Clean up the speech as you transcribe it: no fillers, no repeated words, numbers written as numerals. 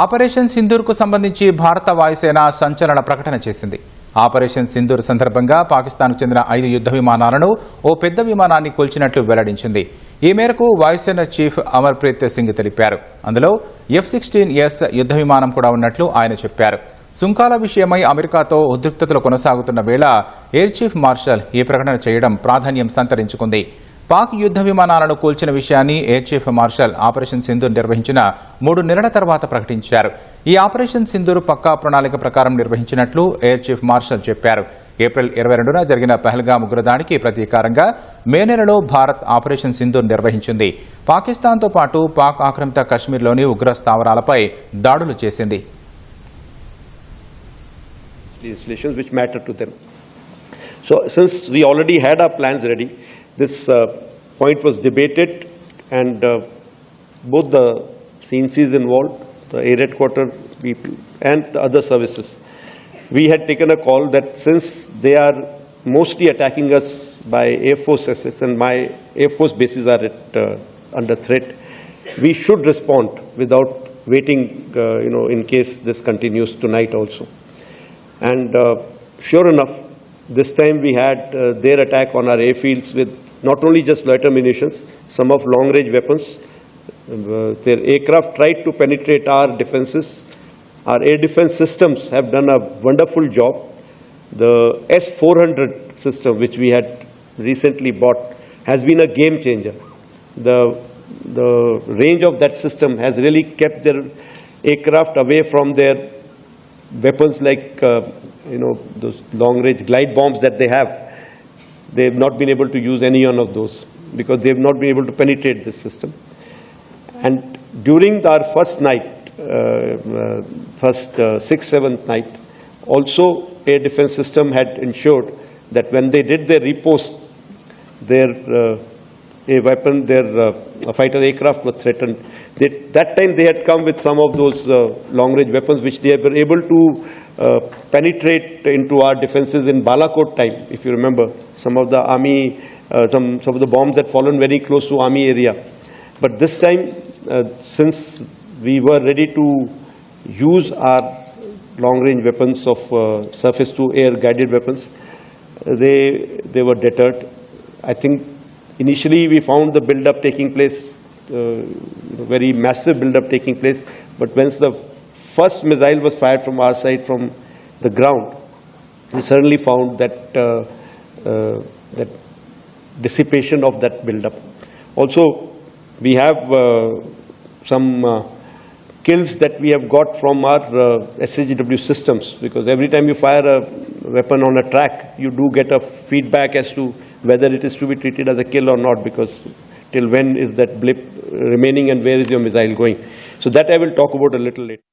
Operation సింధూర్కు సంబంధించి భారత వాయుసేన సంచలన ప్రకటన చేసింది. ఆపరేషన్ సింధూర్ సందర్భంగా పాకిస్తాన్కు చెందిన 5 యుద్ధ విమానాలను ఓ పెద్ద విమానాన్ని కూల్చినట్లు వెల్లడించింది. ఈ మేరకు వాయుసేన చీఫ్ అమర్ప్రీత్ సింగ్ తెలిపారు. అందులో F-16S యుద్ధ విమానం కూడా ఉన్నట్లు ఆయన చెప్పారు. సుంకాల విషయమై అమెరికాతో ఉద్రిక్తతలు కొనసాగుతున్న వేళ ఎయిర్ చీఫ్ మార్షల్ ఈ ప్రకటన చేయడం ప్రాధాన్యం సంతరించుకుంది. పాక్ యుద్ధ విమానాలను కూల్చిన విషయాన్ని air chief marshal operation Sindoor నిర్వహించిన 3 నెలల తర్వాత ప్రకటించారు. ఈ ఆపరేషన్ సింధూర్ పక్కా ప్రణాళిక ప్రకారం నిర్వహించినట్లు ఎయిర్ చీఫ్ మార్షల్ చెప్పారు. ఏప్రిల్ 22న జరిగిన పహల్గామ్ ఉగ్రదాడికి ప్రతీకారంగా మే నెలలో భారత్ ఆపరేషన్ సింధూర్ నిర్వహించింది. పాకిస్తాన్తో పాటు పాక్ ఆక్రమిత కశ్మీర్లోని ఉగ్ర స్థావరాలపై దాడులు చేసింది. So since we already had our plans ready, this point was debated, and both the CNCs involved, the air headquarters people and the other services, we had taken a call that since they are mostly attacking us by Air Force assets and my Air Force bases are under threat, we should respond without waiting, in case this continues tonight also. And sure enough, this time we had their attack on our airfields with not only just loiter munitions, some of long-range weapons. Their aircraft tried to penetrate our defenses. Our air defense systems have done a wonderful job. The S-400 system, which we had recently bought, has been a game changer. The range of that system has really kept their aircraft away from their weapons like those long-range glide bombs that they have. They have not been able to use any one of those because they have not been able to penetrate this system. And during our first night, 6th, 7th night, also air defense system had ensured that when they did their repost, their fighter aircraft was threatened. That time they had come with some of those long-range weapons which they were able to penetrate into our defenses in Balakot time. If you remember, some of the army, some of the bombs had fallen very close to army area. But this time, since we were ready to use our long-range weapons of surface-to-air guided weapons, they were deterred. I think initially we found the build-up taking place, very massive build-up taking place. But once the first missile was fired from our side from the ground, we suddenly found that that dissipation of that build-up. Also, we have some kills that we have got from our SAGW systems, because every time you fire a weapon on a track, you do get a feedback as to whether it is to be treated as a kill or not, because till when is that blip remaining and where is your missile going. So that I will talk about a little later.